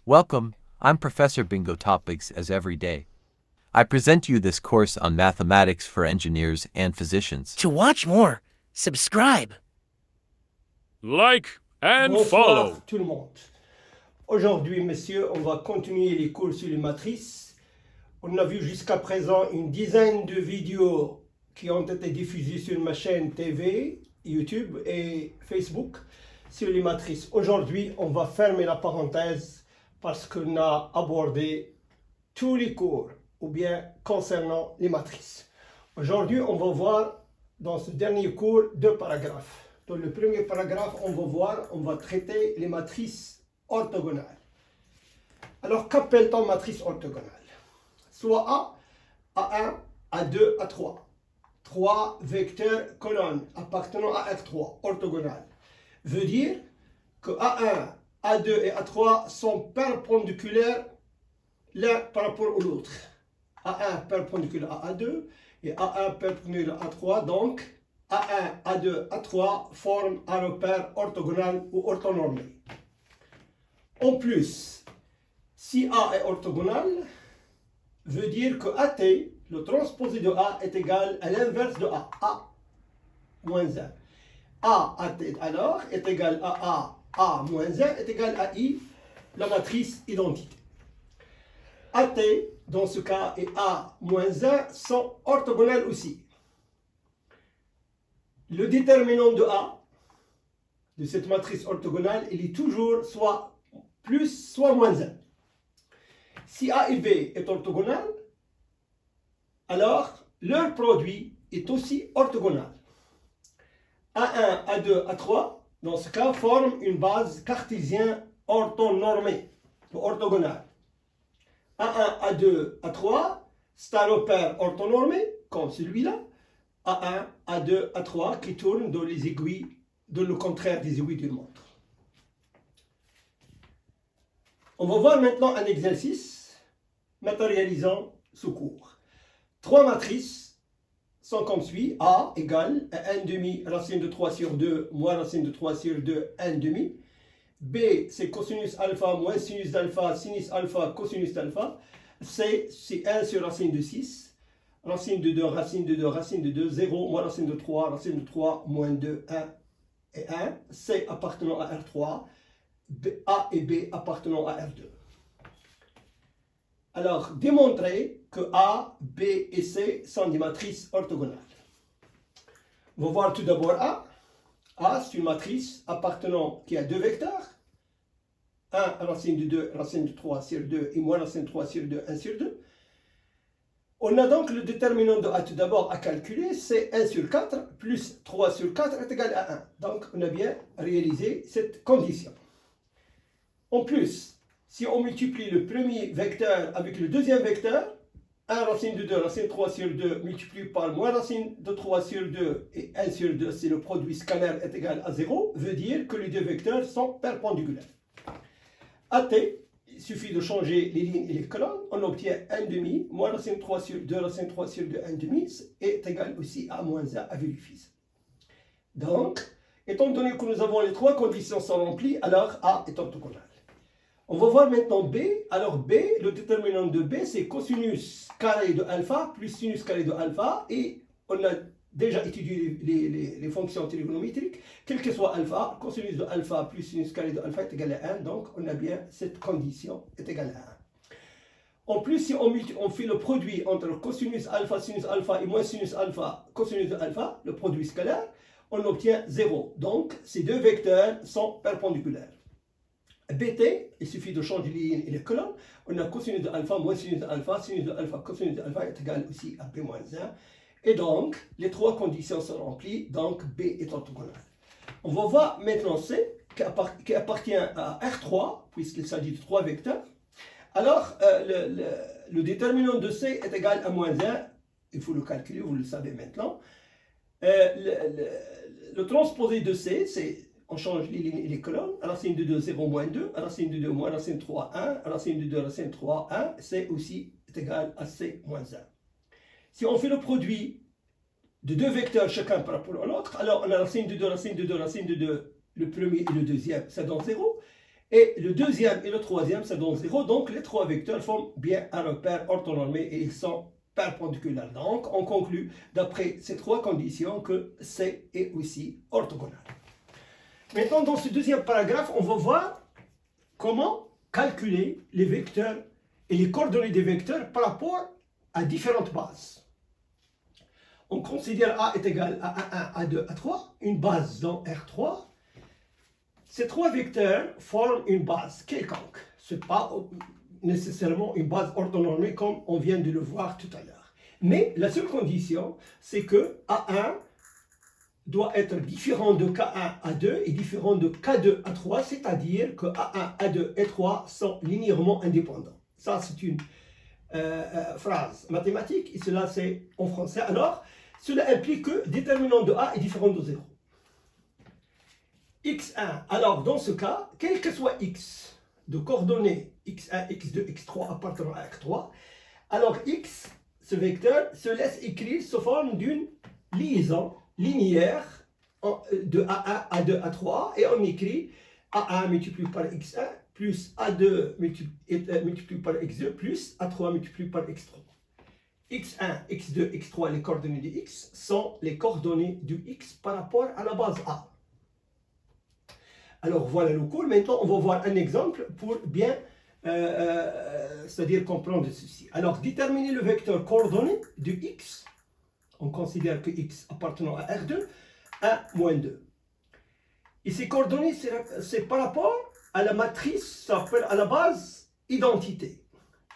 Welcome, I'm Professor Bingo Topics as every day. I present to you this course on mathematics for engineers and physicians. To watch more, subscribe. Like and Bonsoir follow. tout le monde. Aujourd'hui, messieurs, on va continuer les cours sur les matrices. On a vu jusqu'à présent une dizaine de vidéos qui ont été diffusées sur ma chaîne TV, YouTube et Facebook sur les matrices. Aujourd'hui, on va fermer la parenthèse parce qu'on a abordé tous les cours ou bien concernant les matrices. Aujourd'hui, on va voir dans ce dernier cours deux paragraphes. Dans le premier paragraphe, on va traiter les matrices orthogonales. Alors, qu'appelle-t-on matrice orthogonale? Soit A, A1, A2, A3. Trois vecteurs colonnes appartenant à R3, orthogonales. Veut dire que A1, A2 et A3 sont perpendiculaires l'un par rapport à l'autre. A1 perpendiculaire à A2 et A1 perpendiculaire à A3, donc A1, A2, A3 forment un repère orthogonal ou orthonormé. En plus, si A est orthogonal, veut dire que AT, le transposé de A, est égal à l'inverse de A moins 1. AT alors est égal à A moins 1 est égal à I, la matrice identité. AT, dans ce cas, et A moins 1 sont orthogonales aussi. Le déterminant de A, de cette matrice orthogonale, il est toujours soit plus, soit moins 1. Si A et B est orthogonal, alors leur produit est aussi orthogonal. A1, A2, A3, dans ce cas, forment une base cartésienne orthonormée, ou orthogonale. A1, A2, A3, c'est un repère orthonormé, comme celui-là. A1, A2, A3 qui tournent dans les aiguilles, dans le contraire des aiguilles d'une montre. On va voir maintenant un exercice matérialisant ce cours. Trois matrices sont comme suit. A égale 1 demi racine de 3 sur 2 moins racine de 3 sur 2 1 demi. B c'est cosinus alpha moins sinus d'alpha sinus alpha cosinus d'alpha. C c'est 1 sur racine de 6. Racine de 2, racine de 2, racine de 2, 0, moins racine de 3, racine de 3, moins 2, 1 et 1. C appartenant à R3, A et B appartenant à R2. Alors, démontrer que A, B et C sont des matrices orthogonales. On va voir tout d'abord A. A, c'est une matrice appartenant qui a deux vecteurs. 1 racine de 2, racine de 3 sur 2 et moins racine de 3 sur 2, 1 sur 2. On a donc le déterminant de A tout d'abord à calculer, c'est 1 sur 4 plus 3 sur 4 est égal à 1. Donc on a bien réalisé cette condition. En plus, si on multiplie le premier vecteur avec le deuxième vecteur, 1 racine de 2, racine de 3 sur 2 multiplié par moins racine de 3 sur 2 et 1 sur 2, c'est le produit scalaire est égal à 0, veut dire que les deux vecteurs sont perpendiculaires. AT, il suffit de changer les lignes et les colonnes, on obtient 1 demi, moins racine de 3 sur 2, racine de 3 sur 2, 1 demi, est égal aussi à moins 1 à vérifier. Donc, étant donné que nous avons les trois conditions sont remplies, alors A est orthogonal. On va voir maintenant B. Alors B, le déterminant de B, c'est cosinus carré de alpha plus sinus carré de alpha. Et on a déjà étudié les fonctions trigonométriques. Quel que soit alpha, cosinus de alpha plus sinus carré de alpha est égal à 1. Donc on a bien cette condition est égale à 1. En plus, si on fait le produit entre cosinus alpha et moins sinus alpha, cosinus de alpha, le produit scalaire, on obtient 0. Donc ces deux vecteurs sont perpendiculaires. BT, il suffit de changer les lignes et les colonnes. On a cosinus de alpha moins sinus de alpha, sinus de alpha, cosinus de alpha est égal aussi à B moins 1. Et donc, les trois conditions sont remplies, donc B est orthogonal. On va voir maintenant C, qui appartient à R3, puisqu'il s'agit de trois vecteurs. Alors, le déterminant de C est égal à moins 1. Il faut le calculer, vous le savez maintenant. Le transposé de C, c'est on change les lignes et les colonnes. Racine de 2, 0, moins 2. Racine de 2, moins racine de 3, 1. Racine de 2, racine de 3, 1. C aussi est égal à C moins 1. Si on fait le produit de deux vecteurs chacun par rapport à l'autre, alors on a racine de 2, racine de 2, racine de 2, le premier et le deuxième, ça donne 0. Et le deuxième et le troisième, ça donne 0. Donc, les trois vecteurs forment bien un repère orthonormé et ils sont perpendiculaires. Donc, on conclut, d'après ces trois conditions, que C est aussi orthogonal. Maintenant, dans ce deuxième paragraphe, on va voir comment calculer les vecteurs et les coordonnées des vecteurs par rapport à différentes bases. On considère A est égal à 1, A2, A3, une base dans R3. Ces trois vecteurs forment une base quelconque. Ce n'est pas nécessairement une base orthonormée comme on vient de le voir tout à l'heure. Mais la seule condition, c'est que A1 doit être différent de K1, A2 et différent de K2, A3, c'est-à-dire que A1, A2 et 3 sont linéairement indépendants. Ça, c'est une phrase mathématique et cela, c'est en français. Alors, cela implique que déterminant de A est différent de 0. X1, alors dans ce cas, quel que soit X de coordonnées X1, X2, X3 appartenant à R3, alors X, ce vecteur, se laisse écrire sous forme d'une liaison linéaire de A1, A2, A3 et on écrit A1 multiplié par X1 plus A2 multiplié par X2 plus A3 multiplié par X3. X1, X2, X3, les coordonnées de X sont les coordonnées du X par rapport à la base A. Alors voilà le cours. Maintenant, on va voir un exemple pour bien, c'est-à-dire comprendre ceci. Alors, déterminer le vecteur coordonné de X. On considère que X appartenant à R2, 1, moins 2. Et ces coordonnées, c'est par rapport à la matrice, ça s'appelle à la base identité.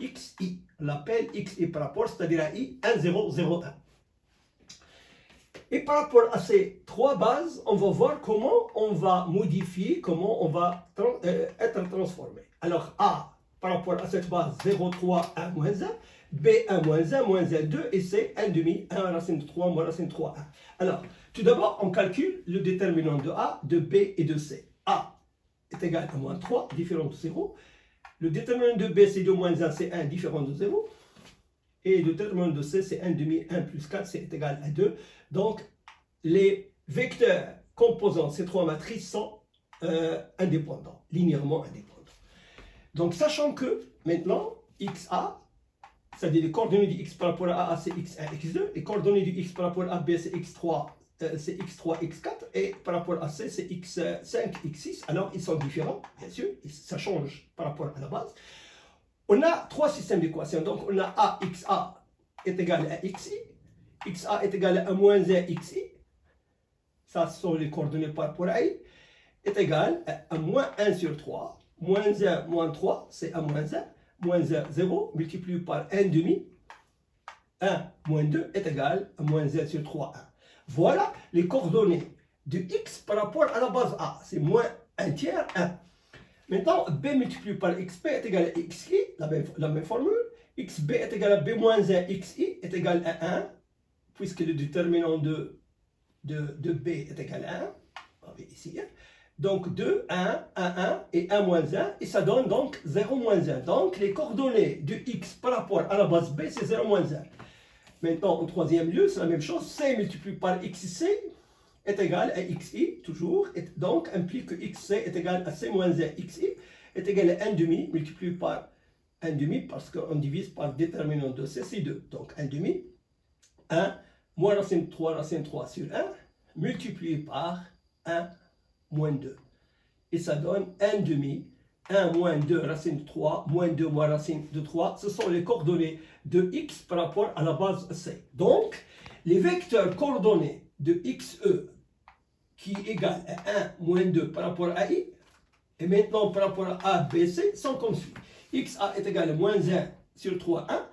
XI, on l'appelle XI par rapport, c'est-à-dire à I, 1, 0, 0, 1. Et par rapport à ces trois bases, on va voir comment on va modifier, comment on va être transformé. Alors A, par rapport à cette base, 0, 3, 1, moins 1. B, 1, moins 1, moins 1, 2. Et C, 1 demi, 1 racine de 3, moins racine de 3, 1. Alors, tout d'abord, on calcule le déterminant de A, de B et de C. A est égal à moins 3, différent de 0. Le déterminant de B, c'est 2 moins 1, c'est 1, différent de 0. Et le déterminant de C, c'est 1 demi, 1 plus 4, c'est égal à 2. Donc, les vecteurs composant ces trois matrices sont indépendants, linéairement indépendants. Donc, sachant que, maintenant, XA, c'est-à-dire les coordonnées du X par rapport à A, c'est X1, X2. Les coordonnées du X par rapport à B, c'est X3, X4. Et par rapport à C, c'est X5, X6. Alors, ils sont différents, bien sûr. Ça change par rapport à la base. On a trois systèmes d'équations. Donc, on a A, XA est égal à XI. XA est égal à moins 1, XI. Ça, ce sont les coordonnées par rapport à I. Est égal à moins 1 sur 3. Moins 1, moins 3, c'est A moins 1. Moins 1, 0, multiplié par 1 demi, 1 moins 2 est égal à moins 1 sur 3, 1. Voilà les coordonnées de X par rapport à la base A. C'est moins 1 tiers, 1. Maintenant, B multiplié par XB est égal à XI, la même formule. XB est égal à B moins 1, XI est égal à 1, puisque le déterminant de B est égal à 1. On va ici. Donc 2, 1, 1 et 1 moins 1, et ça donne donc 0 moins 1. Donc les coordonnées de X par rapport à la base B, c'est 0 moins 1. Maintenant, en troisième lieu, c'est la même chose. C multiplié par XC est égal à XI, toujours. Et donc implique que XC est égal à C moins 1, XI est égal à 1 demi multiplié par 1 demi, parce qu'on divise par déterminant de C, c'est 2. Donc 1 demi, 1 moins racine 3 sur 1, multiplié par 1 moins 2. Et ça donne 1 demi, 1 moins 2 racine de 3, moins 2 moins racine de 3. Ce sont les coordonnées de X par rapport à la base C. Donc, les vecteurs coordonnés de XE qui est égal à 1 moins 2 par rapport à I, et maintenant par rapport à A, B, C, sont comme suit. XA est égal à moins 1 sur 3, 1.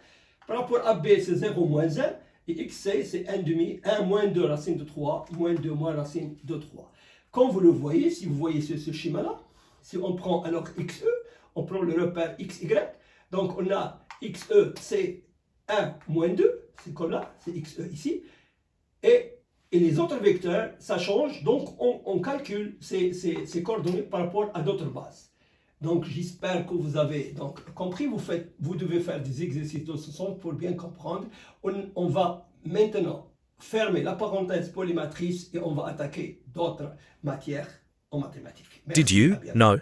Par rapport à B, c'est 0 moins 1. Et XC, c'est 1 demi, 1 moins 2 racine de 3, moins 2 moins racine de 3. Comme vous le voyez, si vous voyez ce schéma-là, si on prend alors XE, on prend le repère XY. Donc on a XE, c'est 1 moins 2, c'est comme là, c'est XE ici. Et les autres vecteurs, ça change, donc on calcule ces coordonnées par rapport à d'autres bases. Donc j'espère que vous avez donc compris, vous devez faire des exercices de ce sens pour bien comprendre. On va maintenant fermer la parenthèse pour les matrices et on va attaquer d'autres matières en mathématiques. Merci, Did you à bientôt. know